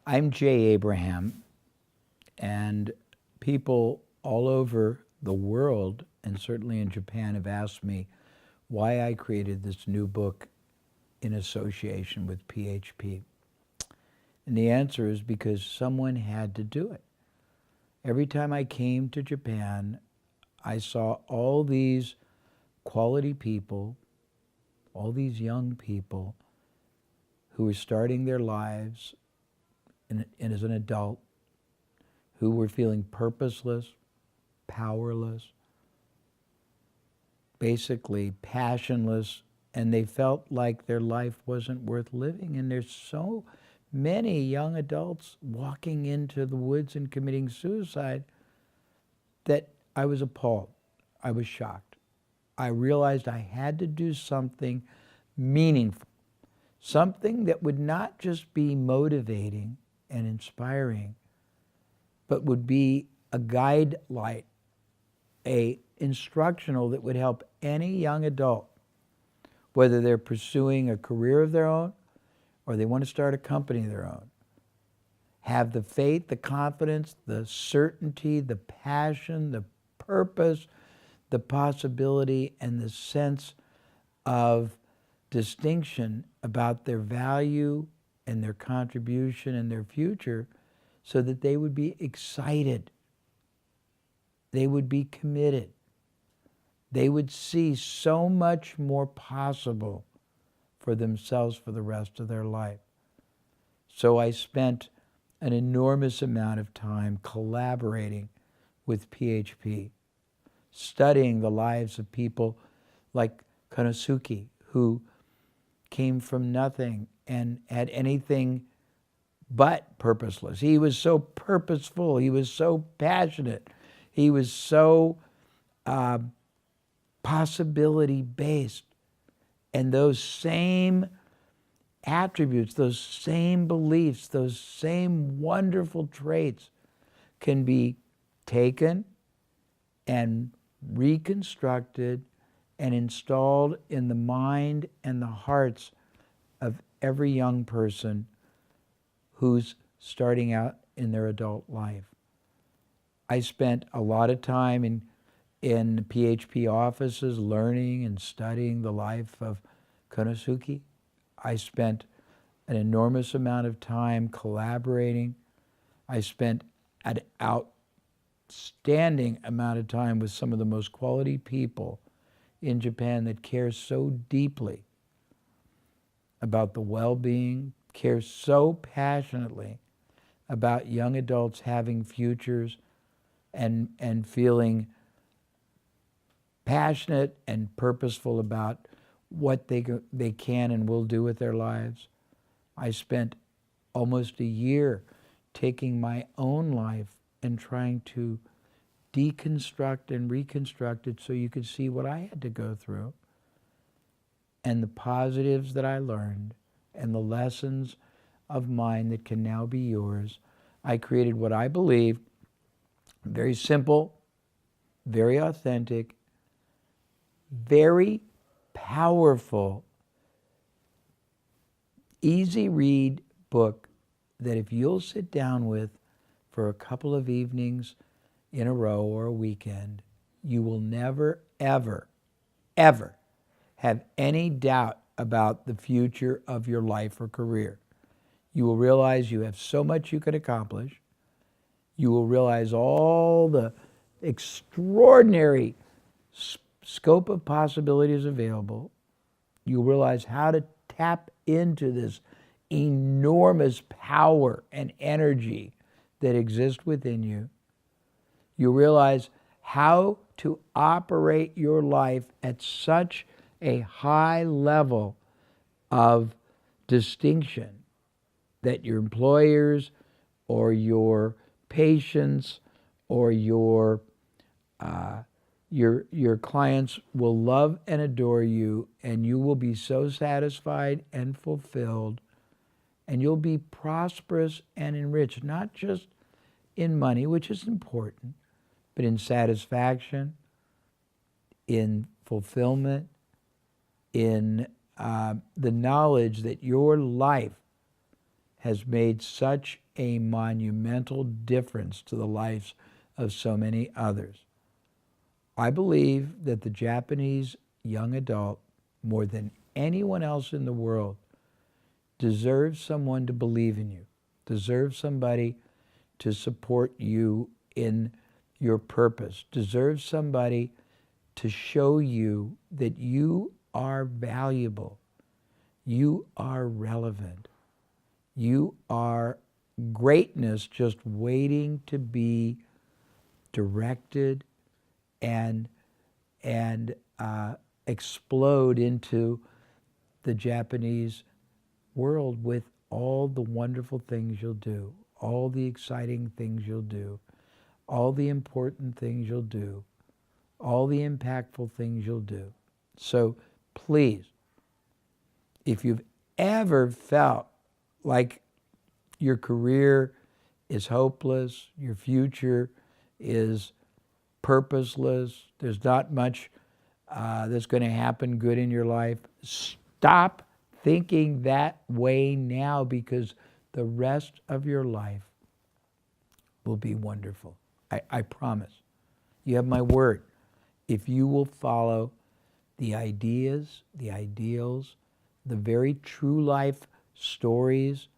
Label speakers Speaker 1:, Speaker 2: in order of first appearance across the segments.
Speaker 1: I'm Jay Abraham, and people all over the world, and certainly in Japan, have asked me why I created this new book in association with PHP. And the answer is because someone had to do it. Every time I came to Japan, I saw all these quality people, all these young people who were starting their lives as an adult, who were feeling purposeless, powerless, basically passionless, and they felt like their life wasn't worth living. And there's so many young adults walking into the woods and committing suicide that I was appalled. I was shocked. I realized I had to do something meaningful, something that would not just be motivating and inspiring, but would be a guide light, a instructional that would help any young adult, whether they're pursuing a career of their own or they want to start a company of their own, have the faith, the confidence, the certainty, the passion, the purpose, the possibility, and the sense of distinction about their value and their contribution and their future, so that they would be excited, they would be committed, they would see so much more possible for themselves for the rest of their life. So I spent an enormous amount of time collaborating with PHP, studying the lives of people like Konosuke, who came from nothing and had anything but purposeless. He was so purposeful. He was so passionate. He was so possibility-based. And those same attributes, those same beliefs, those same wonderful traits can be taken and reconstructed and installed in the mind and the hearts of every young person who's starting out in their adult life. I spent a lot of time in PHP offices learning and studying the life of Konosuke. I spent an enormous amount of time collaborating. I spent an outstanding amount of time with some of the most quality people in Japan that care so deeply about the well-being, care so passionately about young adults having futures and feeling passionate and purposeful about what they can and will do with their lives. I spent almost a year taking my own life and trying to deconstruct and reconstruct it so you could see what I had to go through and the positives that I learned and the lessons of mine that can now be yours. I created what I believe, very simple, very authentic, very powerful, easy read book that if you'll sit down with for a couple of evenings in a row or a weekend, you will never, ever, ever have any doubt about the future of your life or career. You will realize you have so much you can accomplish. You will realize all the extraordinary scope of possibilities available. You'll realize how to tap into this enormous power and energy that exists within you. You realize how to operate your life at such a high level of distinction that your employers or your patients or your clients will love and adore you, and you will be so satisfied and fulfilled, and you'll be prosperous and enriched, not just in money, which is important, but in satisfaction, in fulfillment, in the knowledge that your life has made such a monumental difference to the lives of so many others. I believe that the Japanese young adult, more than anyone else in the world, deserves someone to believe in you, deserves somebody to support you in your purpose, deserves somebody to show you that you are valuable, you are relevant, you are greatness just waiting to be directed and explode into the Japanese world with all the wonderful things you'll do, all the exciting things you'll do, all the important things you'll do, all the impactful things you'll do. So please, if you've ever felt like your career is hopeless, your future is purposeless, there's not much that's going to happen good in your life, stop thinking that way now, because the rest of your life will be wonderful. I promise. You have my word. If you will follow the ideas, the ideals, the very true life stories,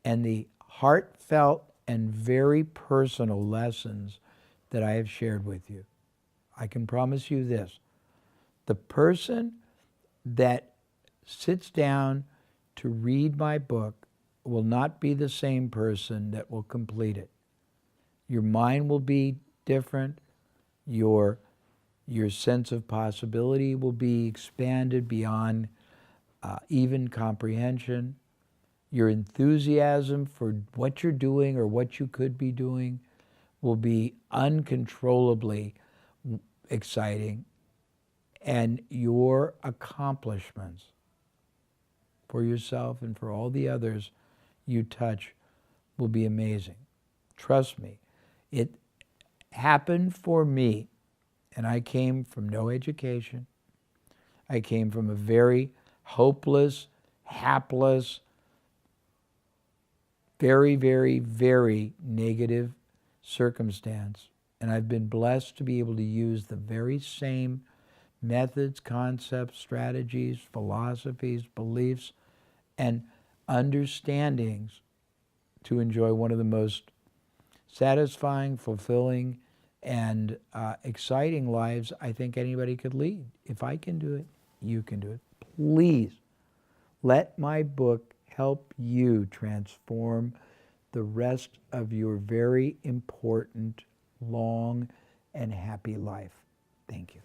Speaker 1: and the heartfelt and very personal lessons that I have shared with you, I can promise you this. The person that sits down to read my book will not be the same person that will complete it. Your mind will be different. Your sense of possibility will be expanded beyond even comprehension. Your enthusiasm for what you're doing or what you could be doing will be uncontrollably exciting. And your accomplishments for yourself and for all the others you touch will be amazing. Trust me. It happened for me, and I came from no education. I came from a very hopeless, hapless, very, very, very negative circumstance. And I've been blessed to be able to use the very same methods, concepts, strategies, philosophies, beliefs, and understandings to enjoy one of the most satisfying, fulfilling, and exciting lives I think anybody could lead. If I can do it, you can do it. Please let my book help you transform the rest of your very important, long, and happy life. Thank you.